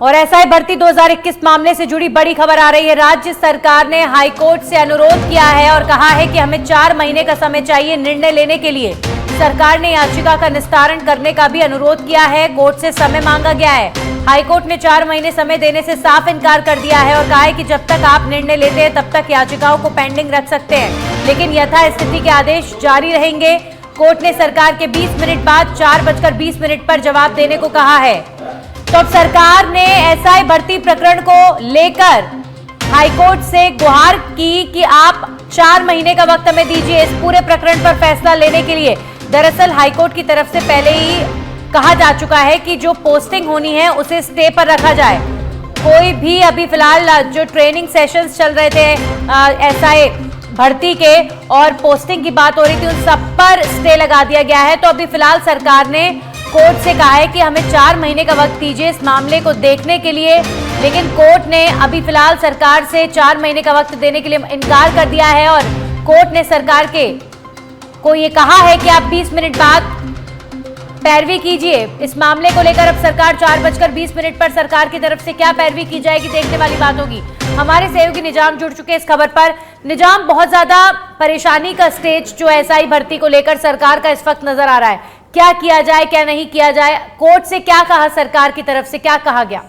और एसआई भर्ती 2021 मामले से जुड़ी बड़ी खबर आ रही है। राज्य सरकार ने हाईकोर्ट से अनुरोध किया है और कहा है कि हमें 4 महीने का समय चाहिए निर्णय लेने के लिए। सरकार ने याचिका का निस्तारण करने का भी अनुरोध किया है। कोर्ट से समय मांगा गया है। हाईकोर्ट ने 4 महीने समय देने से साफ इनकार कर दिया है और कहा है कि जब तक आप निर्णय लेते हैं तब तक याचिकाओं को पेंडिंग रख सकते हैं, लेकिन यथास्थिति के आदेश जारी रहेंगे। कोर्ट ने सरकार के 20 मिनट बाद 4:20 पर जवाब देने को कहा है। तो अब सरकार ने एसआई भर्ती प्रकरण को लेकर हाईकोर्ट से गुहार की कि आप 4 महीने का वक्त हमें दीजिए इस पूरे प्रकरण पर फैसला लेने के लिए। दरअसल हाईकोर्ट की तरफ से पहले ही कहा जा चुका है कि जो पोस्टिंग होनी है उसे स्टे पर रखा जाए। कोई भी अभी फिलहाल जो ट्रेनिंग सेशंस चल रहे थे एसआई भर्ती के और पोस्टिंग की बात हो रही थी, उन सब पर स्टे लगा दिया गया है। तो अभी फिलहाल सरकार ने कोर्ट से कहा है कि हमें 4 महीने का वक्त दीजिए इस मामले को देखने के लिए, लेकिन कोर्ट ने अभी फिलहाल सरकार से 4 महीने का वक्त देने के लिए इनकार कर दिया है और कोर्ट ने सरकार को ये कहा है कि आप 20 मिनट बाद पैरवी कीजिए इस मामले को लेकर। अब सरकार 4:20 पर सरकार की तरफ से क्या पैरवी की जाएगी देखने वाली बात होगी। हमारे सहयोगी निजाम जुड़ चुके हैं इस खबर पर। निजाम, बहुत ज्यादा परेशानी का स्टेज जो एसआई भर्ती को लेकर सरकार का इस वक्त नजर आ रहा है, क्या किया जाए क्या नहीं किया जाए, कोर्ट से क्या कहा, सरकार की तरफ से क्या कहा गया?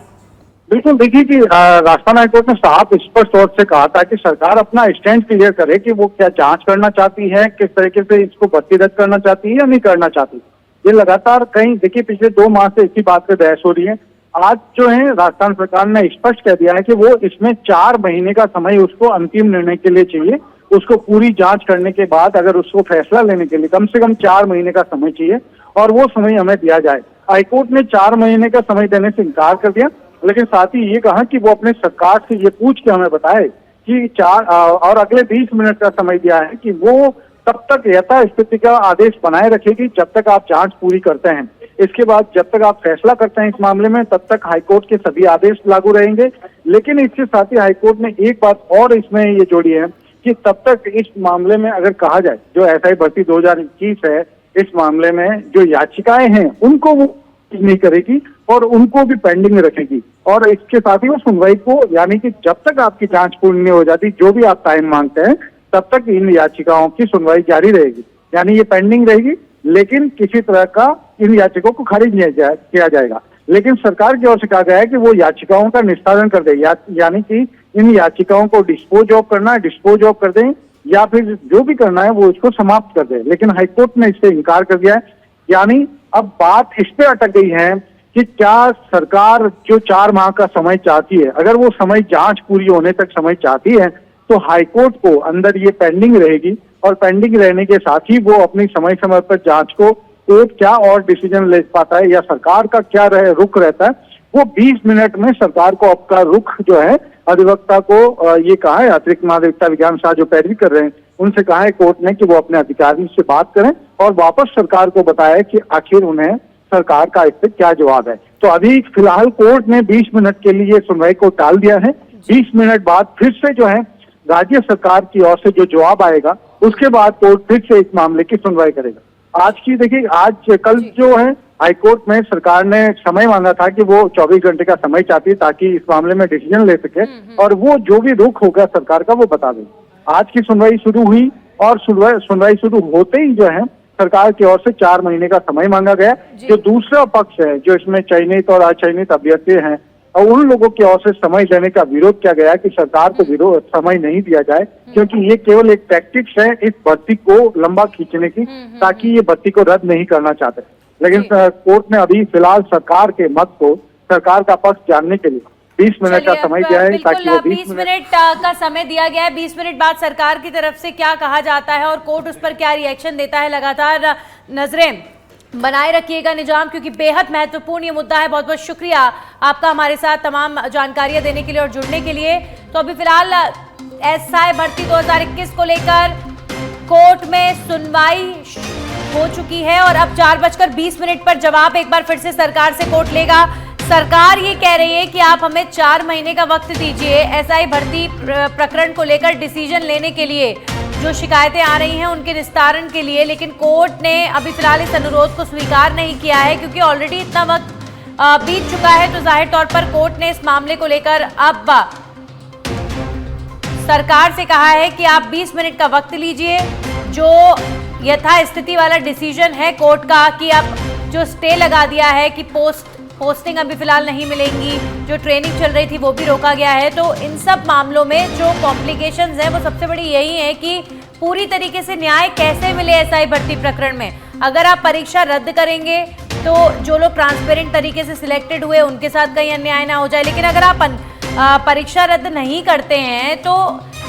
बिल्कुल, देखिए कि राजस्थान हाईकोर्ट ने साफ स्पष्ट तौर से कहा था कि सरकार अपना स्टैंड क्लियर करे कि वो क्या जांच करना चाहती है, किस तरीके से इसको भर्ती रद्द करना चाहती है या नहीं करना चाहती। ये लगातार कहीं देखिए पिछले 2 माह से इसी बात पे बहस हो रही है। आज जो है राजस्थान सरकार ने स्पष्ट कह दिया है कि वो इसमें 4 महीने का समय उसको अंतिम निर्णय के लिए चाहिए। उसको पूरी जांच करने के बाद अगर उसको फैसला लेने के लिए कम से कम 4 महीने का समय चाहिए और वो समय हमें दिया जाए। हाईकोर्ट ने 4 महीने का समय देने से इनकार कर दिया, लेकिन साथ ही ये कहा कि वो अपने सरकार से ये पूछ के हमें बताए कि 4 और अगले 20 मिनट का समय दिया है कि वो तब तक यथास्थिति का आदेश बनाए रखेगी जब तक आप जांच पूरी करते हैं। इसके बाद जब तक आप फैसला करते हैं इस मामले में तब तक हाईकोर्ट के सभी आदेश लागू रहेंगे। लेकिन इसके साथ ही हाईकोर्ट ने एक बात और इसमें ये जोड़ी है कि तब तक इस मामले में अगर कहा जाए जो एसआई भर्ती 2021 है, इस मामले में जो याचिकाएं हैं उनको वो नहीं करेगी और उनको भी पेंडिंग में रखेगी। और इसके साथ ही वो सुनवाई को, यानी कि जब तक आपकी जांच पूरी नहीं हो जाती, जो भी आप टाइम मांगते हैं, तब तक इन याचिकाओं की सुनवाई जारी रहेगी। यानी ये पेंडिंग रहेगी, लेकिन किसी तरह का इन याचिकाओं को खारिज नहीं किया जाएगा। लेकिन सरकार की ओर से कहा गया है कि वो याचिकाओं का निस्तारण कर दे, यानी कि इन याचिकाओं को डिस्पोज ऑफ करना है, डिस्पोज ऑफ कर दें या फिर जो भी करना है वो इसको समाप्त कर दे। लेकिन हाईकोर्ट ने इससे इनकार कर दिया है। यानी अब बात इस पे अटक गई है कि क्या सरकार जो 4 माह का समय चाहती है, अगर वो समय जांच पूरी होने तक समय चाहती है तो हाईकोर्ट को अंदर ये पेंडिंग रहेगी और पेंडिंग रहने के साथ ही वो अपनी समय समय पर जांच को कोर्ट क्या और डिसीजन ले पाता है या सरकार का क्या रुख रहता है, वो 20 मिनट में सरकार को आपका रुख जो है अधिवक्ता को ये कहा है, अतिरिक्त महाधिवक्ता विज्ञान शाह जो पैरवी कर रहे हैं उनसे कहा है कोर्ट ने कि वो अपने अधिकारी से बात करें और वापस सरकार को बताया कि आखिर उन्हें सरकार का इस पे क्या जवाब है। तो अभी फिलहाल कोर्ट ने 20 मिनट के लिए सुनवाई को टाल दिया है। 20 मिनट बाद फिर से जो है राज्य सरकार की ओर से जो जवाब आएगा उसके बाद कोर्ट फिर से इस मामले की सुनवाई करेगा। आज की देखिए, आज कल जो है हाईकोर्ट में सरकार ने समय मांगा था कि वो 24 घंटे का समय चाहती है ताकि इस मामले में डिसीजन ले सके और वो जो भी रुख होगा सरकार का वो बता दें। आज की सुनवाई शुरू हुई और सुनवाई शुरू होते ही जो है सरकार की ओर से 4 महीने का समय मांगा गया। जो दूसरा पक्ष है, जो इसमें चयनित और अचयनित अभ्यर्थी हैं, और उन लोगों की ओर से समय देने का विरोध किया गया कि सरकार को समय नहीं दिया जाए, क्योंकि ये केवल एक टैक्टिक्स है इस भर्ती को लंबा खींचने की, ताकि ये भर्ती को रद्द नहीं करना चाहते। लेकिन कोर्ट ने अभी फिलहाल सरकार के मत को, सरकार का पक्ष जानने के लिए 20 मिनट का समय दिया है ताकि वो 20 मिनट का समय दिया गया है। 20 मिनट बाद सरकार की तरफ से क्या कहा जाता है और कोर्ट उस पर क्या रिएक्शन देता है, लगातार नजरें बनाए रखिएगा निजाम, क्योंकि बेहद महत्वपूर्ण ये मुद्दा है। बहुत बहुत शुक्रिया आपका हमारे साथ तमाम जानकारियां देने के लिए और जुड़ने के लिए। तो अभी फिलहाल एसआई भर्ती 2021 को लेकर कोर्ट में सुनवाई हो चुकी है और अब 4:20 पर जवाब एक बार फिर से सरकार से कोर्ट लेगा। सरकार ये कह रही है कि आप हमें 4 महीने का वक्त दीजिए एसआई भर्ती प्रकरण को लेकर डिसीजन लेने के लिए, जो शिकायतें आ रही हैं उनके निस्तारण के लिए। लेकिन कोर्ट ने अभी फिलहाल इस अनुरोध को स्वीकार नहीं किया है, क्योंकि ऑलरेडी इतना वक्त बीत चुका है, तो जाहिर तौर पर कोर्ट ने इस मामले को लेकर अब सरकार से कहा है कि आप 20 मिनट का वक्त लीजिए। जो यथास्थिति वाला डिसीजन है कोर्ट का कि अब जो स्टे लगा दिया है कि पोस्टिंग अभी फिलहाल नहीं मिलेंगी, जो ट्रेनिंग चल रही थी वो भी रोका गया है, तो इन सब मामलों में जो कॉम्प्लिकेशंस हैं वो सबसे बड़ी यही है कि पूरी तरीके से न्याय कैसे मिले एसआई भर्ती प्रकरण में। अगर आप परीक्षा रद्द करेंगे तो जो लोग ट्रांसपेरेंट तरीके से सिलेक्टेड हुए उनके साथ कहीं अन्याय ना हो जाए, लेकिन अगर आप परीक्षा रद्द नहीं करते हैं तो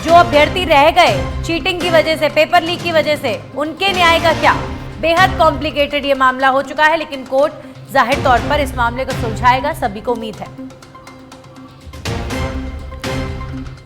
जो अभ्यर्थी रह गए चीटिंग की वजह से, पेपर लीक की वजह से, उनके न्याय का क्या। बेहद कॉम्प्लिकेटेड ये मामला हो चुका है, लेकिन कोर्ट जाहिर तौर पर इस मामले को सुलझाएगा, सभी को उम्मीद है।